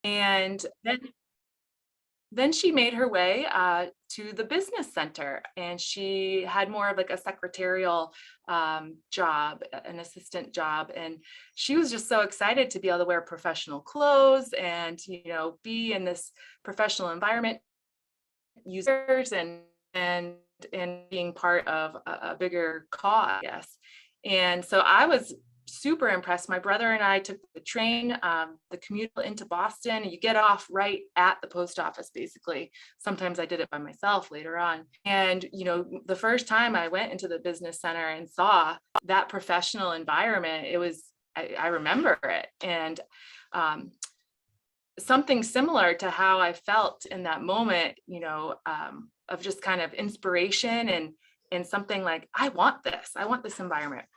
And then she made her way to the business center, and she had more of like a secretarial job, an assistant job. And she was just so excited to be able to wear professional clothes and, be in this professional environment, users and being part of a bigger cause, I guess. And so I was super impressed. My brother and I took the train, the commute into Boston. You get off right at the post office, basically. Sometimes I did it by myself later on. And, the first time I went into the business center and saw that professional environment, I remember it. And something similar to how I felt in that moment, of just kind of inspiration and something like, I want this environment.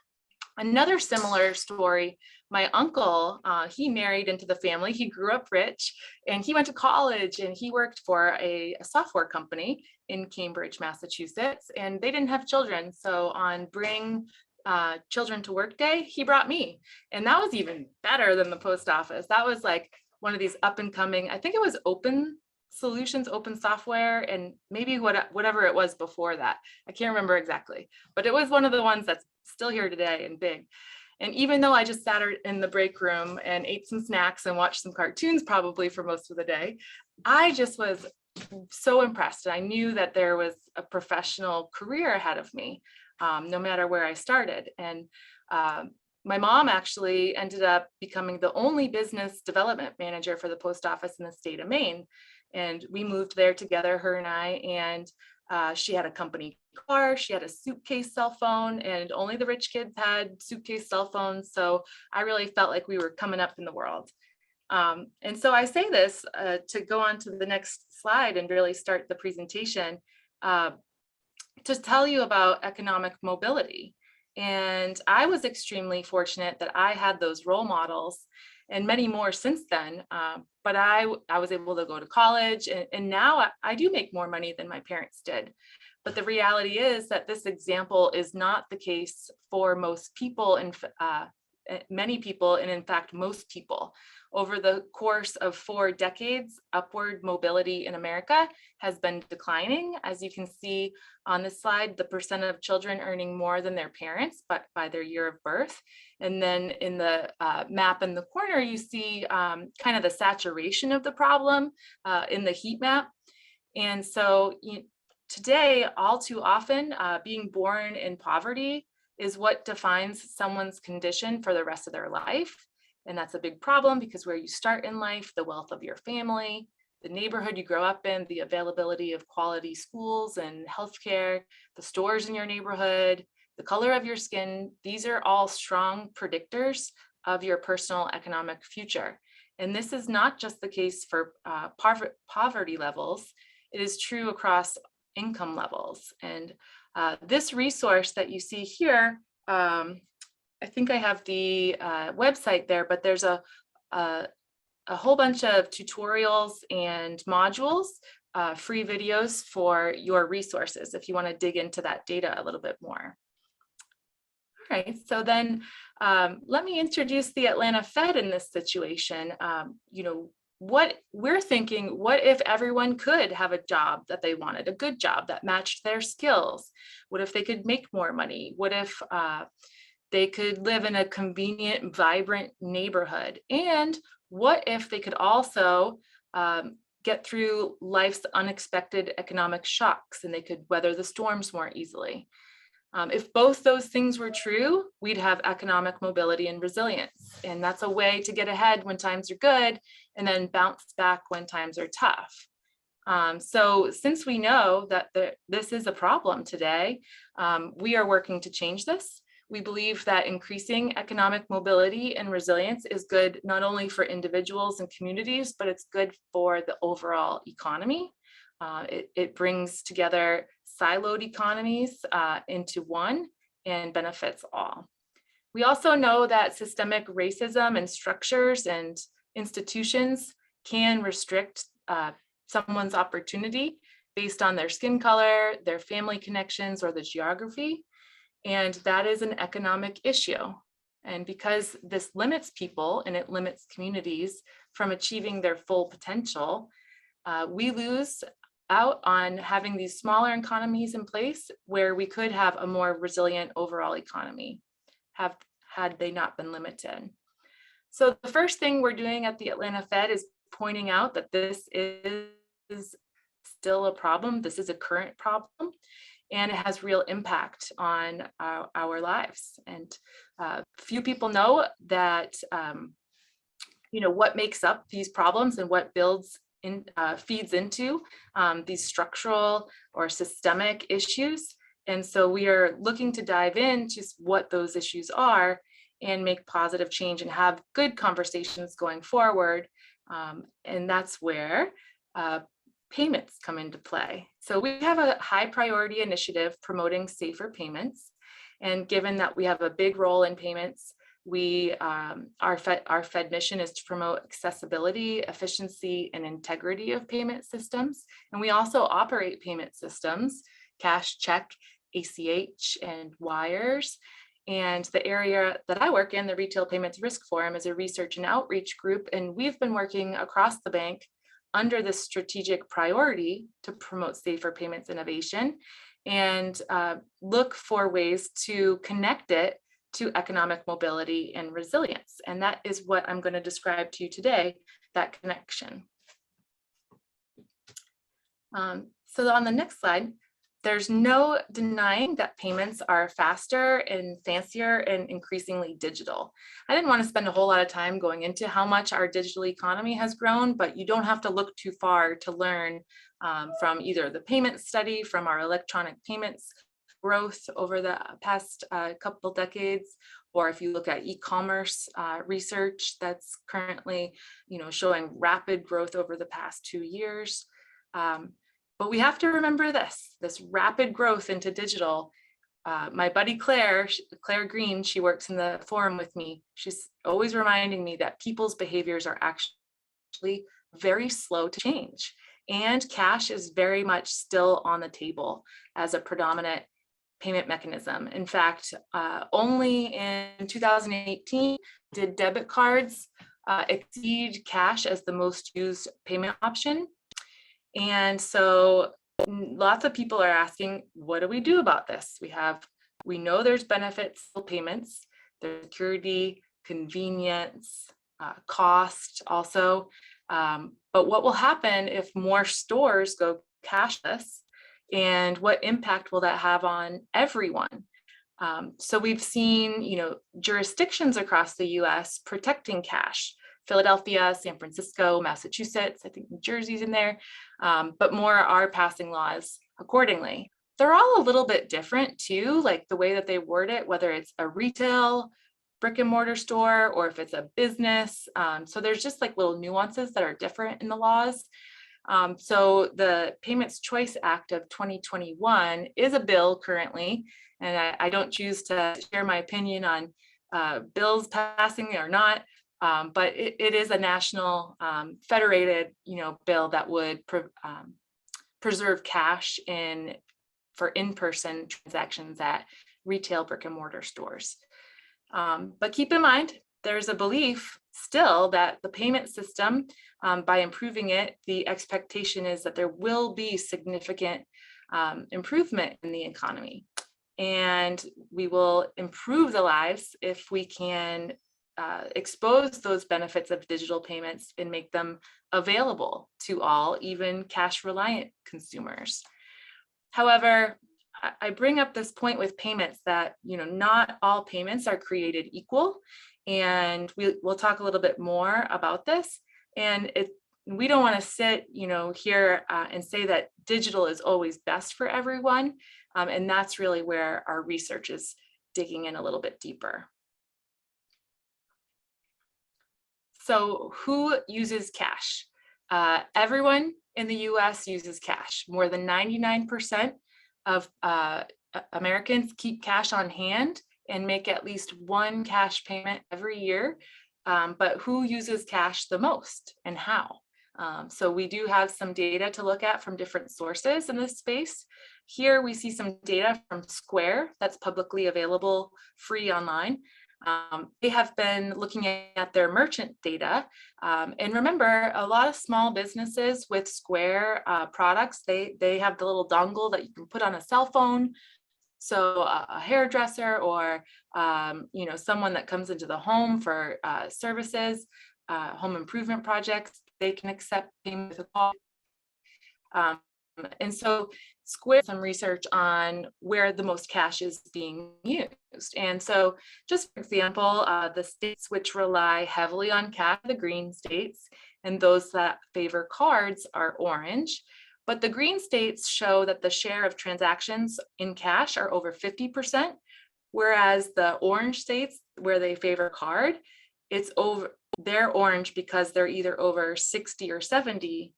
Another similar story, my uncle, he married into the family. He grew up rich and he went to college and he worked for a software company in Cambridge, Massachusetts, and they didn't have children. So on Bring Children to Work Day, he brought me. And that was even better than the post office. That was like one of these up and coming, I think it was open solutions, open software, and maybe whatever it was before that. I can't remember exactly, but it was one of the ones that's still here today and big. And even though I just sat in the break room and ate some snacks and watched some cartoons probably for most of the day, I just was so impressed. And I knew that there was a professional career ahead of me, no matter where I started. And my mom actually ended up becoming the only business development manager for the post office in the state of Maine. And we moved there together, her and I, and she had a company car, she had a suitcase cell phone, and only the rich kids had suitcase cell phones. So I really felt like we were coming up in the world. And so I say this to go on to the next slide and really start the presentation, to tell you about economic mobility. And I was extremely fortunate that I had those role models and many more since then. But I was able to go to college, and now I do make more money than my parents did. But the reality is that this example is not the case for most people, and many people, and in fact, most people. Over the course of 4 decades, upward mobility in America has been declining. As you can see on this slide, the percent of children earning more than their parents, but by their year of birth. And then in the map in the corner, you see kind of the saturation of the problem in the heat map. And so today, all too often, being born in poverty is what defines someone's condition for the rest of their life. And that's a big problem because where you start in life, the wealth of your family, the neighborhood you grow up in, the availability of quality schools and healthcare, the stores in your neighborhood, the color of your skin, these are all strong predictors of your personal economic future. And this is not just the case for poverty levels, it is true across income levels. And this resource that you see here, I think I have the website there, but there's a whole bunch of tutorials and modules, free videos for your resources if you want to dig into that data a little bit more. All right, so then let me introduce the Atlanta Fed in this situation. What we're thinking, what if everyone could have a job that they wanted, a good job that matched their skills? What if they could make more money? What if they could live in a convenient, vibrant neighborhood? And what if they could also get through life's unexpected economic shocks and they could weather the storms more easily? If both those things were true, we'd have economic mobility and resilience. And that's a way to get ahead when times are good and then bounce back when times are tough. So since we know that this is a problem today, we are working to change this. We believe that increasing economic mobility and resilience is good not only for individuals and communities, but it's good for the overall economy. It brings together siloed economies into one and benefits all. We also know that systemic racism and structures and institutions can restrict someone's opportunity based on their skin color, their family connections, or the geography. And that is an economic issue. And because this limits people and it limits communities, from achieving their full potential, we lose out on having these smaller economies in place where we could have a more resilient overall economy, had they not been limited. So the first thing we're doing at the Atlanta Fed is pointing out that this is still a problem. This is a current problem, and it has real impact on our lives. And few people know that, what makes up these problems and what feeds into these structural or systemic issues. And so we are looking to dive into what those issues are and make positive change and have good conversations going forward. And that's where payments come into play. So we have a high priority initiative promoting safer payments. And given that we have a big role in payments, our Fed mission is to promote accessibility, efficiency, and integrity of payment systems. And we also operate payment systems, cash, check, ACH, and wires. And the area that I work in, the Retail Payments Risk Forum, is a research and outreach group. And we've been working across the bank under this strategic priority to promote safer payments innovation and look for ways to connect it to economic mobility and resilience. And that is what I'm going to describe to you today, that connection. So on the next slide, there's no denying that payments are faster and fancier and increasingly digital. I didn't want to spend a whole lot of time going into how much our digital economy has grown, but you don't have to look too far to learn from either the payment study, from our electronic payments growth over the past couple decades, or if you look at e-commerce research that's currently, showing rapid growth over the past 2 years. But we have to remember this rapid growth into digital. My buddy Claire Green, she works in the forum with me. She's always reminding me that people's behaviors are actually very slow to change. And cash is very much still on the table as a predominant payment mechanism. In fact, only in 2018 did debit cards exceed cash as the most used payment option. And so lots of people are asking, what do we do about this? We know there's benefits to payments, there's security, convenience, cost also. But what will happen if more stores go cashless? And what impact will that have on everyone? So we've seen, jurisdictions across the US protecting cash. Philadelphia, San Francisco, Massachusetts, I think New Jersey's in there, but more are passing laws accordingly. They're all a little bit different too, like the way that they word it, whether it's a retail brick and mortar store or if it's a business. So there's just like little nuances that are different in the laws. So the Payments Choice Act of 2021 is a bill currently, and I don't choose to share my opinion on bills passing or not. But it is a national federated, bill that would preserve cash for in-person transactions at retail brick and mortar stores. But keep in mind, there's a belief still that the payment system, by improving it, the expectation is that there will be significant improvement in the economy. And we will improve the lives if we can expose those benefits of digital payments and make them available to all, even cash reliant consumers. However, I bring up this point with payments that, not all payments are created equal. And we'll talk a little bit more about this. And we don't want to sit, here and say that digital is always best for everyone. And that's really where our research is digging in a little bit deeper. So who uses cash? Everyone in the US uses cash. More than 99% of Americans keep cash on hand and make at least one cash payment every year. But who uses cash the most and how? So we do have some data to look at from different sources in this space. Here we see some data from Square that's publicly available, free online. They have been looking at their merchant data. And remember, a lot of small businesses with Square products, they have the little dongle that you can put on a cell phone. So a hairdresser or someone that comes into the home for services, home improvement projects, they can accept payment with a call. And so Square some research on where the most cash is being used. And so just for example, the states which rely heavily on cash, the green states, and those that favor cards are orange. But the green states show that the share of transactions in cash are over 50%, whereas the orange states where they favor card, they're orange because they're either over 60 or 70%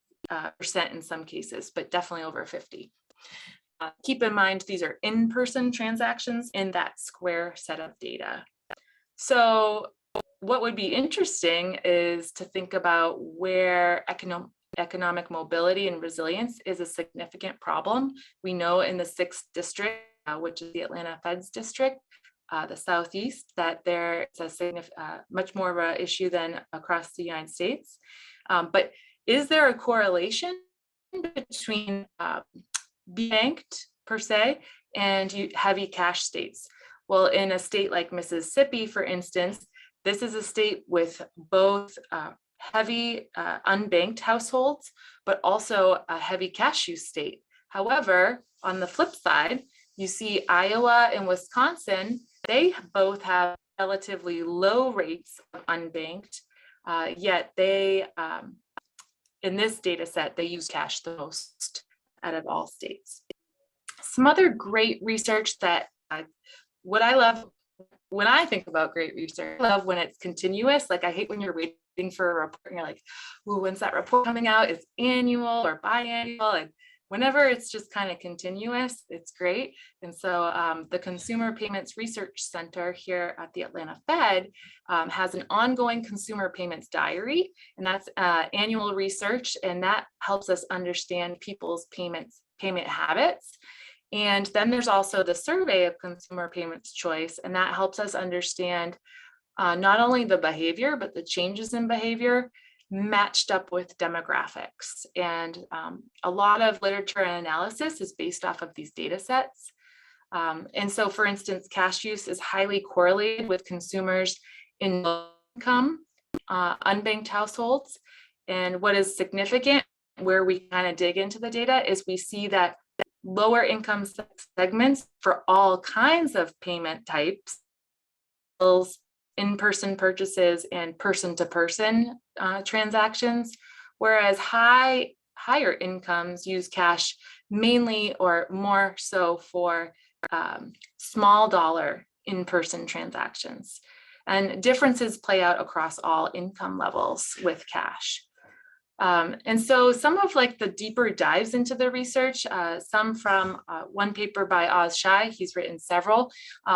in some cases, but definitely over 50. Keep in mind, these are in-person transactions in that Square set of data. So what would be interesting is to think about where economic mobility and resilience is a significant problem. We know in the 6th district, which is the Atlanta Feds district, the Southeast, that there is a much more of an issue than across the United States. But is there a correlation between being banked per se and heavy cash states? Well, in a state like Mississippi, for instance, this is a state with both heavy unbanked households, but also a heavy cash use state. However, on the flip side, you see Iowa and Wisconsin, they both have relatively low rates of unbanked, yet they, in this data set, they use cash the most out of all states. Some other great research that what I love when I think about great research, I love when it's continuous. Like I hate when you're waiting for a report and you're like, ooh, when's that report coming out? It's annual or biannual. And whenever it's just kind of continuous, it's great. And so the Consumer Payments Research Center here at the Atlanta Fed has an ongoing consumer payments diary, and that's annual research, and that helps us understand people's payment habits. And then there's also the survey of consumer payments choice, and that helps us understand not only the behavior, but the changes in behavior matched up with demographics. And a lot of literature and analysis is based off of these data sets. And so, for instance, cash use is highly correlated with consumers in low income, unbanked households. And what is significant, where we kind of dig into the data, is we see that lower income segments for all kinds of payment types, bills, in-person purchases, and person-to-person transactions, whereas higher incomes use cash mainly or more so for small dollar in-person transactions. And differences play out across all income levels with cash. And so some of like the deeper dives into the research, some from one paper by Oz Shai, he's written several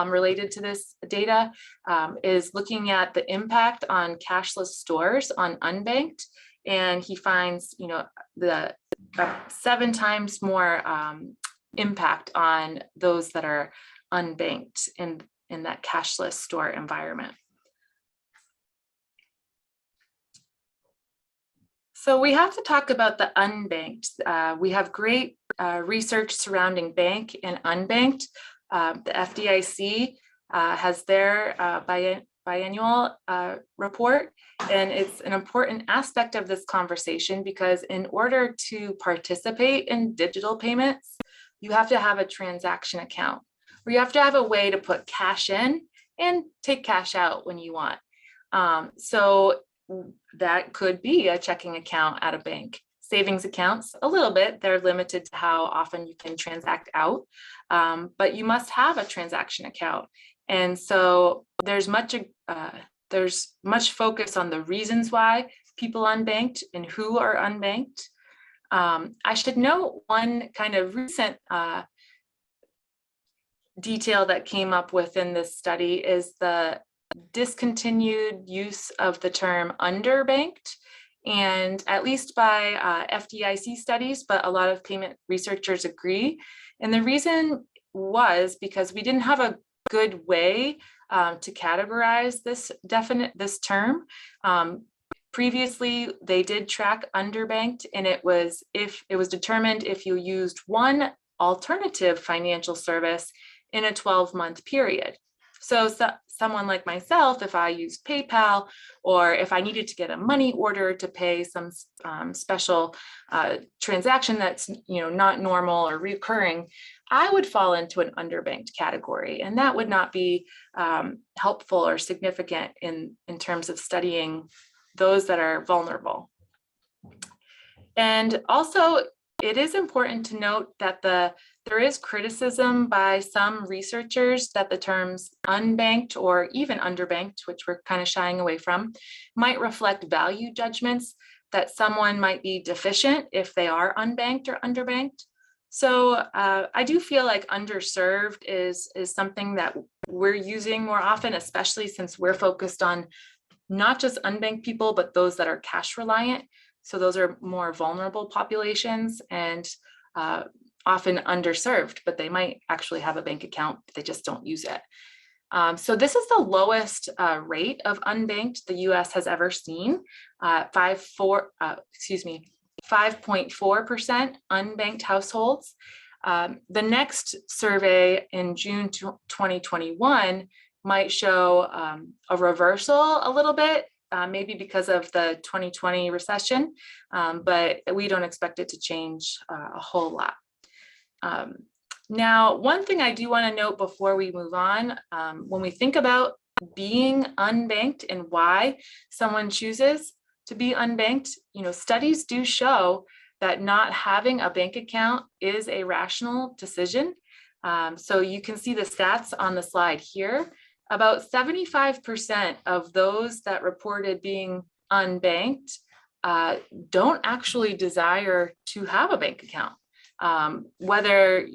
related to this data, is looking at the impact on cashless stores on unbanked. And he finds, the 7 times more impact on those that are unbanked in that cashless store environment. So we have to talk about the unbanked. We have great research surrounding bank and unbanked. The FDIC has their biannual report, and it's an important aspect of this conversation because in order to participate in digital payments, you have to have a transaction account, or you have to have a way to put cash in and take cash out when you want. So that could be a checking account at a bank. Savings accounts, a little bit, they're limited to how often you can transact out, but you must have a transaction account. And so there's much focus on the reasons why people unbanked and who are unbanked. I should note one kind of recent detail that came up within this study is the discontinued use of the term underbanked, and at least by FDIC studies, but a lot of payment researchers agree. And the reason was because we didn't have a good way to categorize this term. Previously, they did track underbanked, and it was determined if you used one alternative financial service in a 12-month period. So someone like myself, if I used PayPal, or if I needed to get a money order to pay some special transaction that's not normal or recurring, I would fall into an underbanked category, and that would not be helpful or significant in terms of studying those that are vulnerable. And also, it is important to note that there is criticism by some researchers that the terms unbanked or even underbanked, which we're kind of shying away from, might reflect value judgments that someone might be deficient if they are unbanked or underbanked. So I do feel like underserved is something that we're using more often, especially since we're focused on not just unbanked people, but those that are cash reliant. So those are more vulnerable populations and often underserved, but they might actually have a bank account, they just don't use it. So this is the lowest rate of unbanked the US has ever seen, 5.4% unbanked households. The next survey in June 2021 might show a reversal a little bit, maybe because of the 2020 recession, but we don't expect it to change a whole lot. Now, one thing I do want to note before we move on, when we think about being unbanked and why someone chooses to be unbanked, studies do show that not having a bank account is a rational decision. So you can see the stats on the slide here. About 75% of those that reported being unbanked don't actually desire to have a bank account. Whether,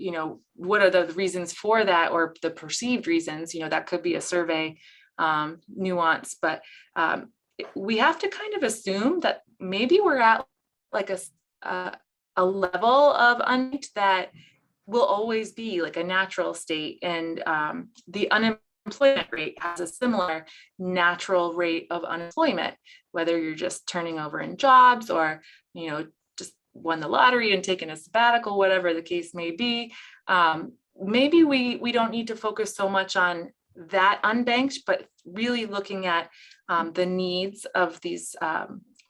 what are the reasons for that or the perceived reasons, that could be a survey nuance, but we have to kind of assume that maybe we're at like a level of unbanked that will always be like a natural state, and the unemployment rate has a similar natural rate of unemployment, whether you're just turning over in jobs or, just won the lottery and taken a sabbatical, whatever the case may be. Maybe we don't need to focus so much on that unbanked, but really looking at the needs of these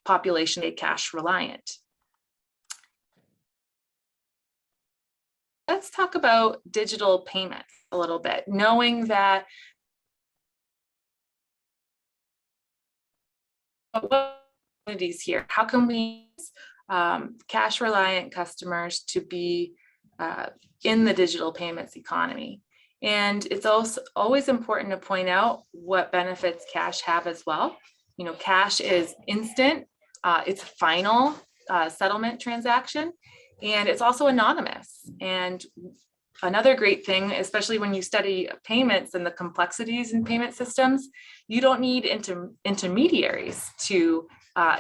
population cash reliant. Let's talk about digital payments a little bit, knowing that opportunities here. How can we use cash reliant customers to be in the digital payments economy? And it's also always important to point out what benefits cash have as well. Cash is instant, it's a final settlement transaction, and it's also anonymous. And another great thing, especially when you study payments and the complexities in payment systems, you don't need intermediaries to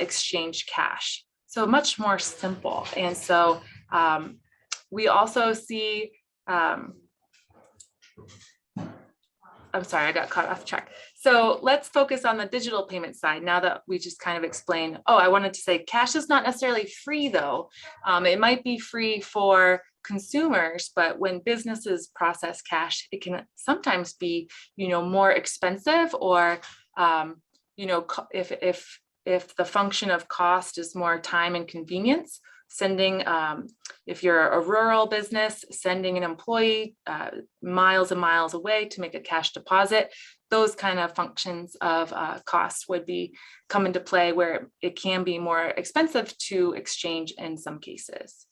exchange cash. So much more simple. And so we also see, I'm sorry, I got caught off track. So let's focus on the digital payment side now that we just kind of explained. Oh, I wanted to say cash is not necessarily free though. It might be free for consumers, but when businesses process cash, it can sometimes be, more expensive, or, if the function of cost is more time and convenience, sending, if you're a rural business, sending an employee miles and miles away to make a cash deposit, those kind of functions of costs would come into play where it can be more expensive to exchange in some cases.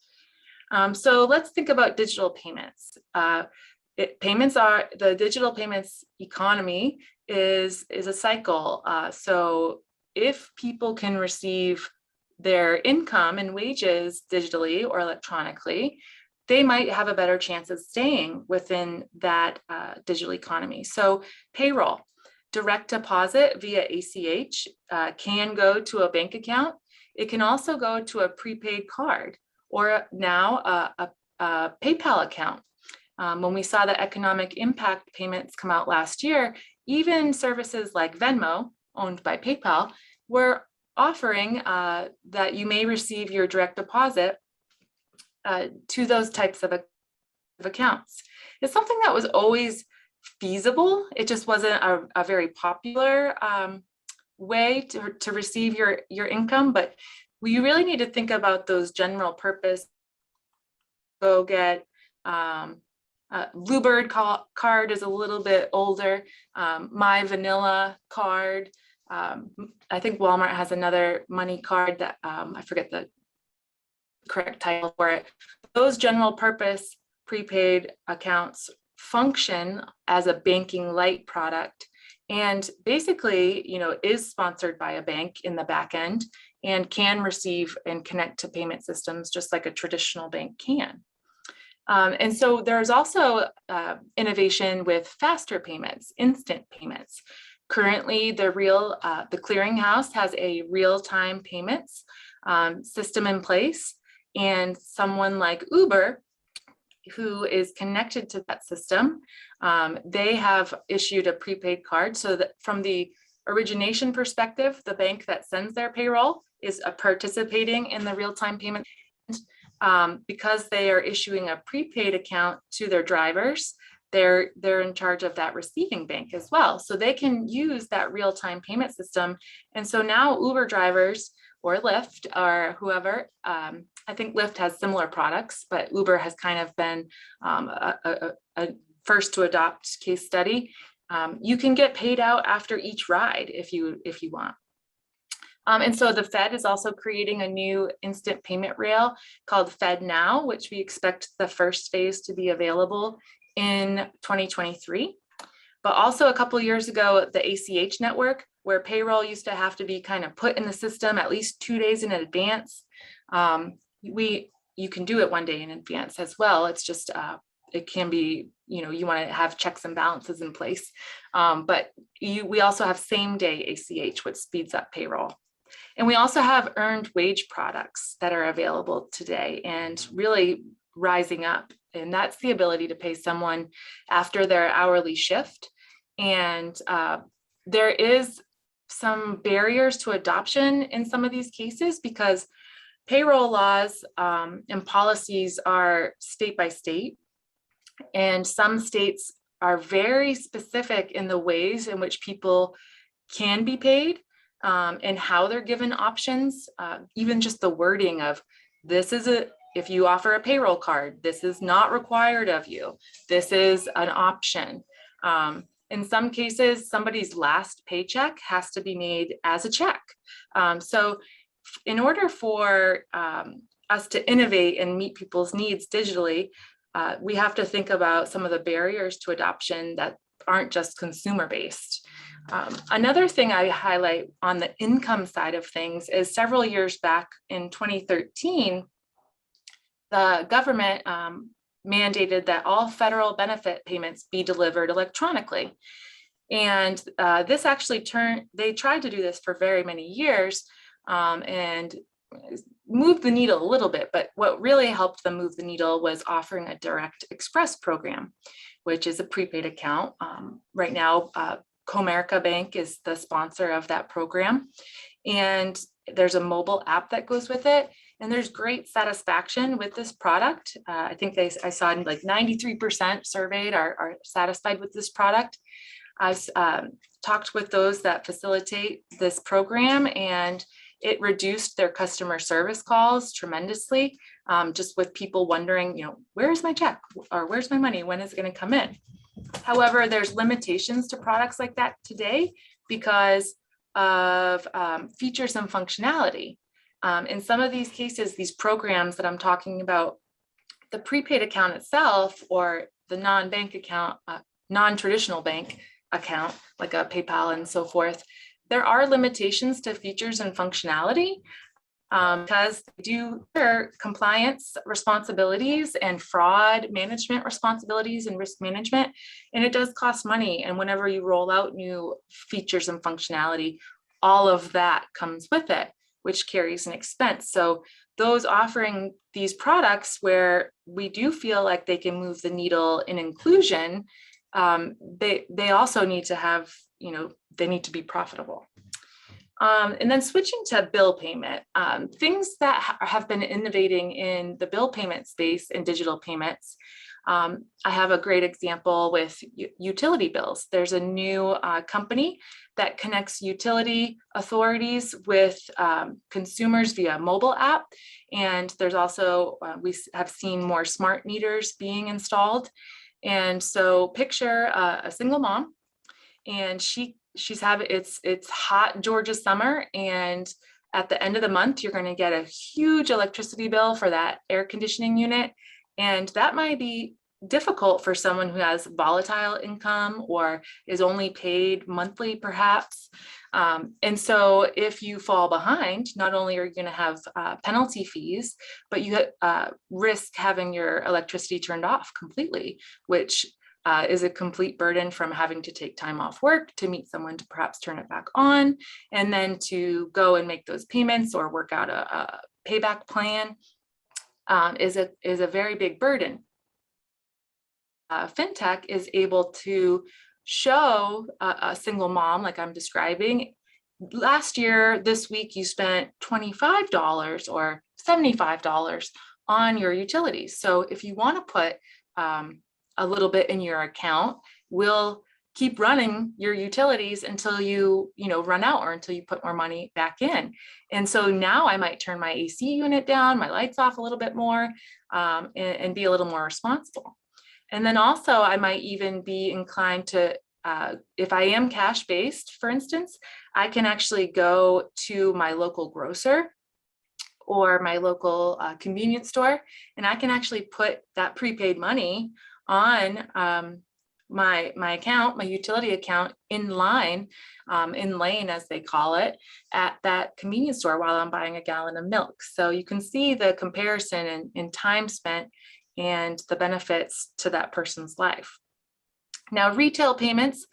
So let's think about digital payments. The digital payments economy is a cycle. So if people can receive their income and wages digitally or electronically, they might have a better chance of staying within that digital economy. So payroll, direct deposit via ACH can go to a bank account. It can also go to a prepaid card, or now a PayPal account. When we saw the economic impact payments come out last year, even services like Venmo, owned by PayPal, were offering that you may receive your direct deposit to those types of accounts. It's something that was always feasible. It just wasn't a very popular way to receive your income, but we really need to think about those general purpose. Go get Bluebird card is a little bit older. My Vanilla card. I think Walmart has another money card that I forget the correct title for it. Those general purpose prepaid accounts function as a banking light product, and basically, is sponsored by a bank in the back end and can receive and connect to payment systems just like a traditional bank can. And so there's also innovation with faster payments, instant payments. Currently, the clearinghouse has a real-time payments system in place, and someone like Uber, who is connected to that system, they have issued a prepaid card so that from the origination perspective, the bank that sends their payroll is participating in the real-time payment. Because they are issuing a prepaid account to their drivers, they're in charge of that receiving bank as well. So they can use that real-time payment system. And so now Uber drivers or Lyft or whoever, I think Lyft has similar products, but Uber has kind of been a first to adopt case study. You can get paid out after each ride if you want. And so the Fed is also creating a new instant payment rail called Fed Now, which we expect the first phase to be available in 2023. But also a couple of years ago, the ACH network, where payroll used to have to be kind of put in the system at least 2 days in advance. You can do it 1 day in advance as well. It's just, it can be, you want to have checks and balances in place. But we also have same day ACH, which speeds up payroll. And we also have earned wage products that are available today and really rising up. And that's the ability to pay someone after their hourly shift. And there is some barriers to adoption in some of these cases because payroll laws and policies are state by state. And some states are very specific in the ways in which people can be paid. And how they're given options, even just the wording of if you offer a payroll card, this is not required of you. This is an option. In some cases, somebody's last paycheck has to be made as a check. So in order for us to innovate and meet people's needs digitally, we have to think about some of the barriers to adoption that aren't just consumer-based. Another thing I highlight on the income side of things is several years back in 2013, the government mandated that all federal benefit payments be delivered electronically. And this actually they tried to do this for very many years and moved the needle a little bit, but what really helped them move the needle was offering a Direct Express program, which is a prepaid account. Right now, Comerica Bank is the sponsor of that program. And there's a mobile app that goes with it. And there's great satisfaction with this product. I think I saw like 93% surveyed are satisfied with this product. I've talked with those that facilitate this program, and it reduced their customer service calls tremendously, just with people wondering, where's my check or where's my money? When is it going to come in? However, there's limitations to products like that today because of features and functionality. In some of these cases, these programs that I'm talking about, the prepaid account itself or the non-bank account, non-traditional bank account, like a PayPal and so forth, there are limitations to features and functionality because they do their compliance responsibilities and fraud management responsibilities and risk management, and it does cost money. And whenever you roll out new features and functionality, all of that comes with it, which carries an expense. So those offering these products where we do feel like they can move the needle in inclusion, they also need to have, they need to be profitable. And then switching to bill payment, things that have been innovating in the bill payment space and digital payments. I have a great example with utility bills. There's a new company that connects utility authorities with consumers via mobile app. And there's also, we have seen more smart meters being installed. And so picture a single mom, and it's hot Georgia summer, and at the end of the month, you're going to get a huge electricity bill for that air conditioning unit. And that might be difficult for someone who has volatile income or is only paid monthly, perhaps. And so if you fall behind, not only are you going to have penalty fees, but you risk having your electricity turned off completely, which is a complete burden from having to take time off work to meet someone to perhaps turn it back on, and then to go and make those payments or work out a payback plan is a very big burden. FinTech is able to show a single mom, like I'm describing, last year, this week, you spent $25 or $75 on your utilities. So if you want to put a little bit in your account, we'll keep running your utilities until you run out, or until you put more money back in. And so now I might turn my AC unit down, my lights off a little bit more, and be a little more responsible. And then also I might even be inclined to, if I am cash-based, for instance, I can actually go to my local grocer or my local convenience store, and I can actually put that prepaid money on my account, my utility account, in lane, as they call it, at that convenience store while I'm buying a gallon of milk. So you can see the comparison in time spent and the benefits to that person's life. Now, retail payments,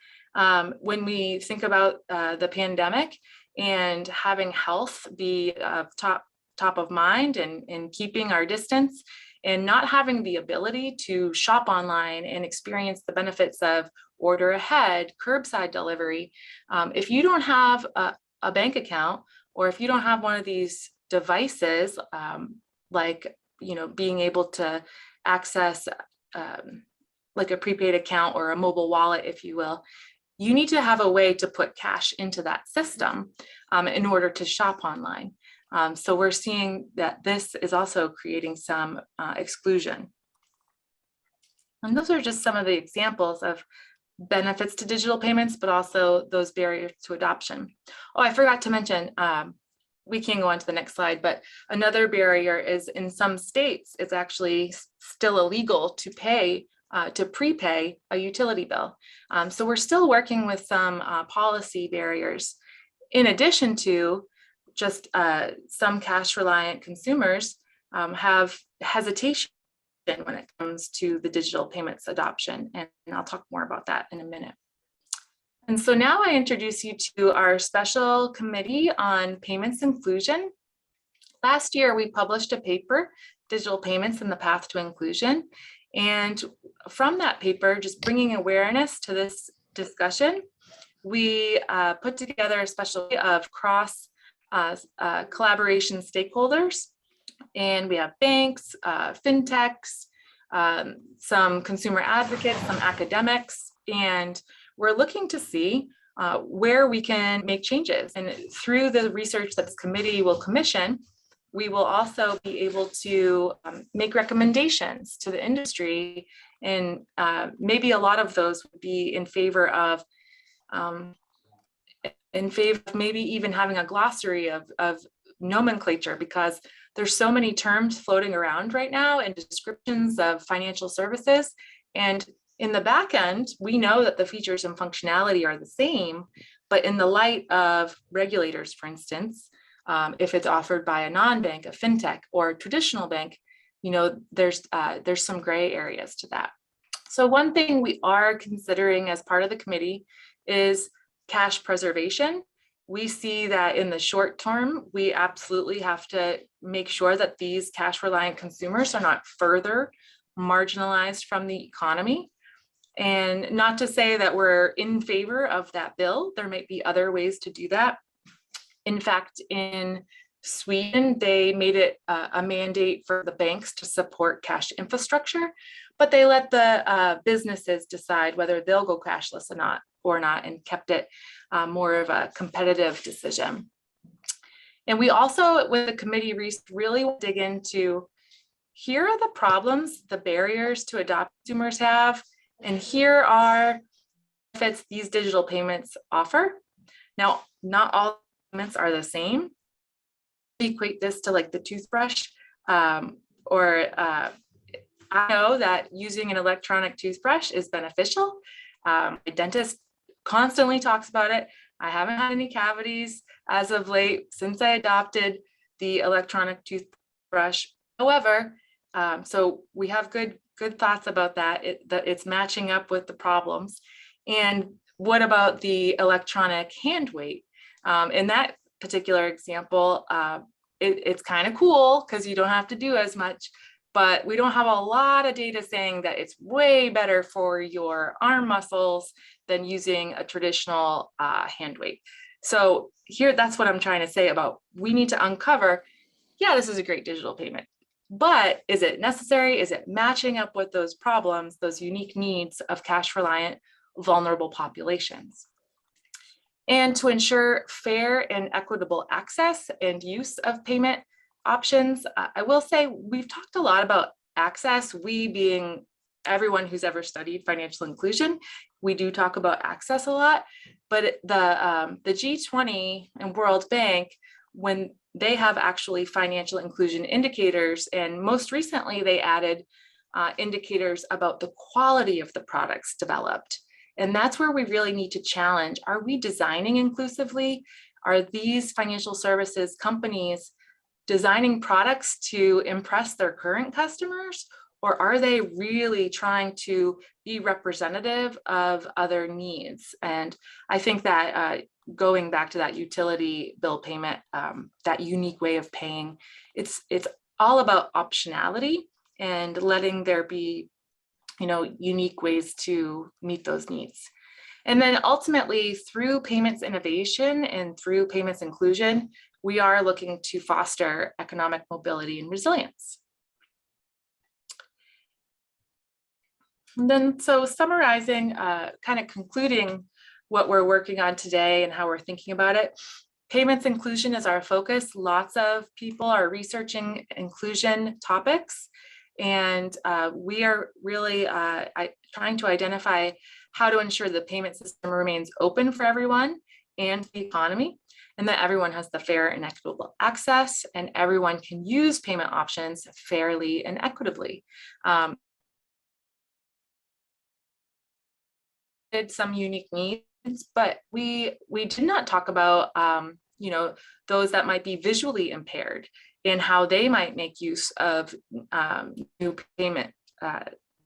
when we think about the pandemic and having health be top of mind, and keeping our distance, and not having the ability to shop online and experience the benefits of order ahead, curbside delivery, if you don't have a bank account, or if you don't have one of these devices, like being able to access like a prepaid account or a mobile wallet, if you will, you need to have a way to put cash into that system in order to shop online. So we're seeing that this is also creating some exclusion. And those are just some of the examples of benefits to digital payments, but also those barriers to adoption. Oh, I forgot to mention, we can go on to the next slide, but another barrier is, in some states, it's actually still illegal to prepay a utility bill. So we're still working with some policy barriers, in addition to just some cash reliant consumers have hesitation when it comes to the digital payments adoption. And I'll talk more about that in a minute. And so now I introduce you to our special committee on payments inclusion. Last year, we published a paper, Digital Payments and the Path to Inclusion. And from that paper, just bringing awareness to this discussion, we put together a special of cross collaboration stakeholders. And we have banks, fintechs, some consumer advocates, some academics, and we're looking to see where we can make changes. And through the research that this committee will commission, we will also be able to make recommendations to the industry. And maybe a lot of those would be in favor of maybe even having a glossary of nomenclature, because there's so many terms floating around right now and descriptions of financial services. And in the back end, we know that the features and functionality are the same, but in the light of regulators, for instance, if it's offered by a non-bank, a fintech, or a traditional bank, there's some gray areas to that. So one thing we are considering as part of the committee is cash preservation. we see that in the short term, we absolutely have to make sure that these cash reliant consumers are not further marginalized from the economy. And not to say that we're in favor of that bill, there might be other ways to do that. In fact, in Sweden, they made it a mandate for the banks to support cash infrastructure, but they let the businesses decide whether they'll go cashless or not, and kept it more of a competitive decision. And we also, with the committee, really dig into, here are the problems, the barriers to adopt consumers have, and here are benefits these digital payments offer. Now, not all payments are the same. Equate this to like the toothbrush, I know that using an electronic toothbrush is beneficial. My dentist constantly talks about it. I haven't had any cavities as of late since I adopted the electronic toothbrush. However, so we have good thoughts about that. It's matching up with the problems. And what about the electronic hand weight? In that particular example, it's kind of cool because you don't have to do as much, but we don't have a lot of data saying that it's way better for your arm muscles than using a traditional hand weight. So here, that's what I'm trying to say about, we need to uncover, yeah, this is a great digital payment, but is it necessary? Is it matching up with those problems, those unique needs of cash reliant, vulnerable populations? And to ensure fair and equitable access and use of payment options, I will say we've talked a lot about access, we being everyone who's ever studied financial inclusion. We do talk about access a lot, but the G20 and World Bank, when they have actually financial inclusion indicators, and most recently they added indicators about the quality of the products developed. And that's where we really need to challenge, are we designing inclusively? Are these financial services companies designing products to impress their current customers? Or are they really trying to be representative of other needs? And I think that going back to that utility bill payment, that unique way of paying, it's all about optionality and letting there be, unique ways to meet those needs. And then ultimately, through payments innovation and through payments inclusion, we are looking to foster economic mobility and resilience. And then, so summarizing, kind of concluding what we're working on today and how we're thinking about it, payments inclusion is our focus. Lots of people are researching inclusion topics, and we are really trying to identify how to ensure the payment system remains open for everyone and the economy, and that everyone has the fair and equitable access, and everyone can use payment options fairly and equitably. Some unique needs, but we did not talk about those that might be visually impaired and how they might make use of new payment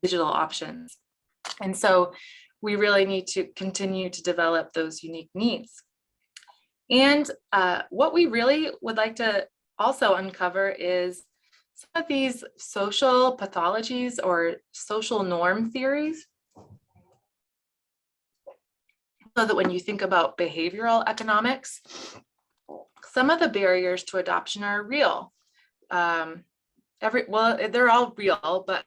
digital options. And so we really need to continue to develop those unique needs. And what we really would like to also uncover is some of these social pathologies or social norm theories, so that when you think about behavioral economics, some of the barriers to adoption are real. They're all real, but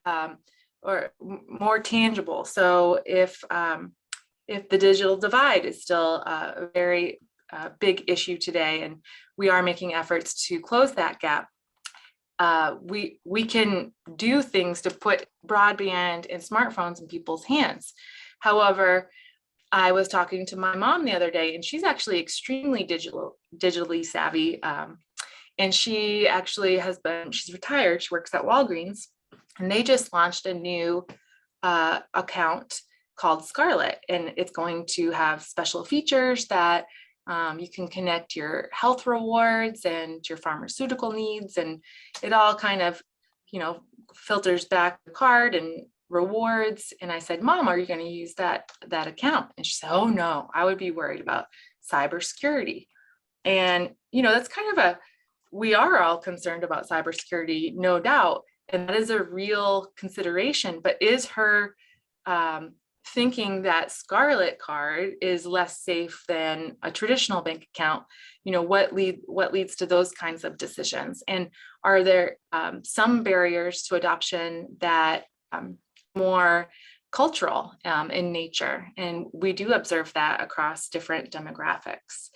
or more tangible. So if the digital divide is still a very big issue today, and we are making efforts to close that gap, we can do things to put broadband and smartphones in people's hands. However, I was talking to my mom the other day, and she's actually extremely digitally savvy. And she actually she's retired, she works at Walgreens, and they just launched a new account called Scarlet, and it's going to have special features that you can connect your health rewards and your pharmaceutical needs, and it all kind of, filters back the card and rewards. And I said, Mom, are you going to use that account? And she said, oh no, I would be worried about cybersecurity. And, that's kind of we are all concerned about cybersecurity, no doubt. And that is a real consideration, but is her thinking that Scarlet card is less safe than a traditional bank account? What leads to those kinds of decisions? And are there some barriers to adoption that more cultural in nature? And we do observe that across different demographics.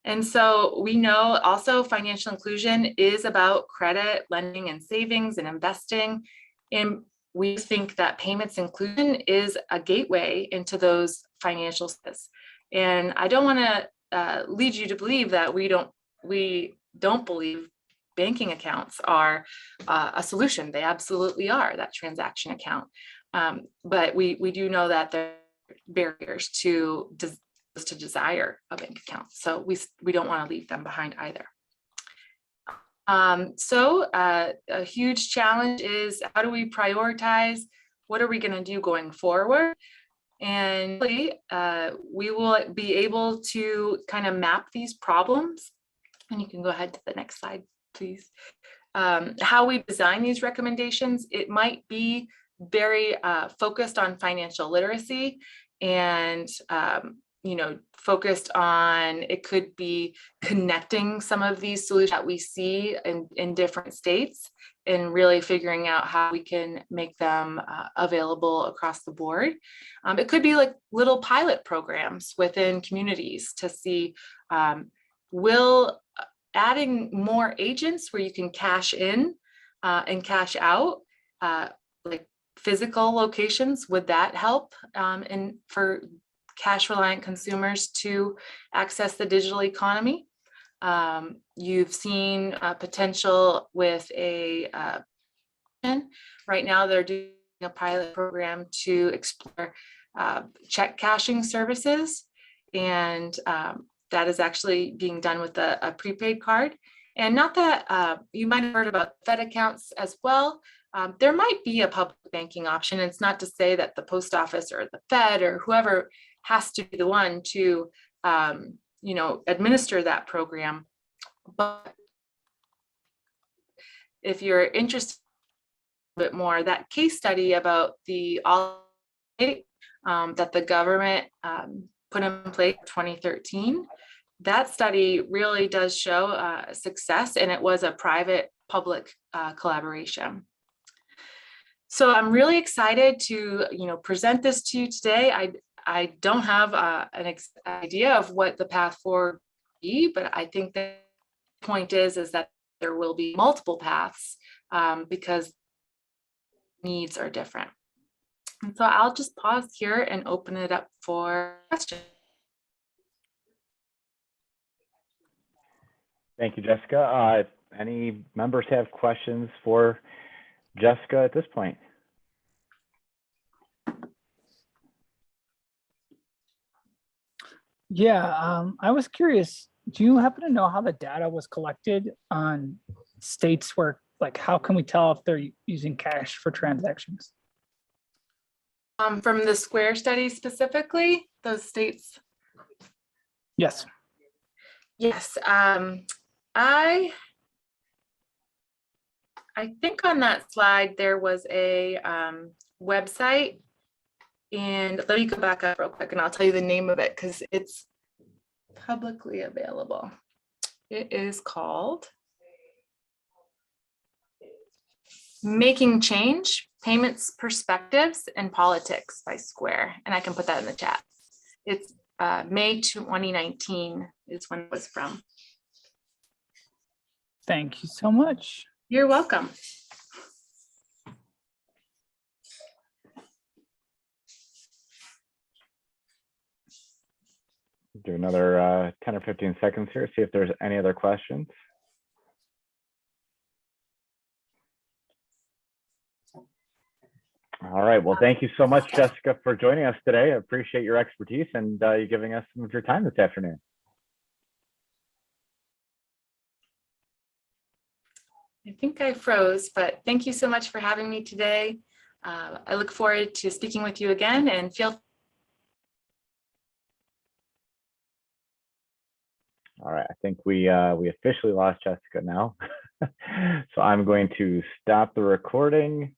And so we know also financial inclusion is about credit, lending, and savings and investing. And we think that payments inclusion is a gateway into those financial skills. And I don't want to lead you to believe that we don't believe banking accounts are a solution. They absolutely are, that transaction account. But we do know that there are barriers to desire a bank account. So we don't want to leave them behind either. So a huge challenge is, how do we prioritize? What are we going to do going forward? And we will be able to kind of map these problems. And you can go ahead to the next slide, please. How we design these recommendations, it might be very focused on financial literacy and focused on, it could be connecting some of these solutions that we see in different states and really figuring out how we can make them available across the board. It could be like little pilot programs within communities to see, will adding more agents where you can cash in and cash out, like physical locations, would that help and for cash reliant consumers to access the digital economy? You've seen potential with right now they're doing a pilot program to explore check cashing services, and that is actually being done with a prepaid card. And not that you might have heard about Fed accounts as well. There might be a public banking option. It's not to say that the post office or the Fed or whoever has to be the one to administer that program. But if you're interested a bit more, that case study about the that the government put in place in 2013, that study really does show success, and it was a private-public collaboration. So I'm really excited to present this to you today. I don't have an idea of what the path forward will be, but I think the point is that there will be multiple paths because needs are different. And so I'll just pause here and open it up for questions. Thank you, Jessica. Any members have questions for Jessica at this point? Yeah, I was curious, do you happen to know how the data was collected on states where, like, how can we tell if they're using cash for transactions? From the Square study specifically, those states? Yes. Yes. I think on that slide there was a website, and let me go back up real quick and I'll tell you the name of it because it's publicly available. It is called Making Change: Payments, Perspectives, and Politics by Square. And I can put that in the chat. It's May 2019 is when it was from. Thank you so much. You're welcome. Do another 10 or 15 seconds here, see if there's any other questions. All right, well, thank you so much, Jessica, for joining us today. I appreciate your expertise and you giving us some of your time this afternoon. I think I froze, but thank you so much for having me today. I look forward to speaking with you again, and feel All right, I think we officially lost Jessica now. So I'm going to stop the recording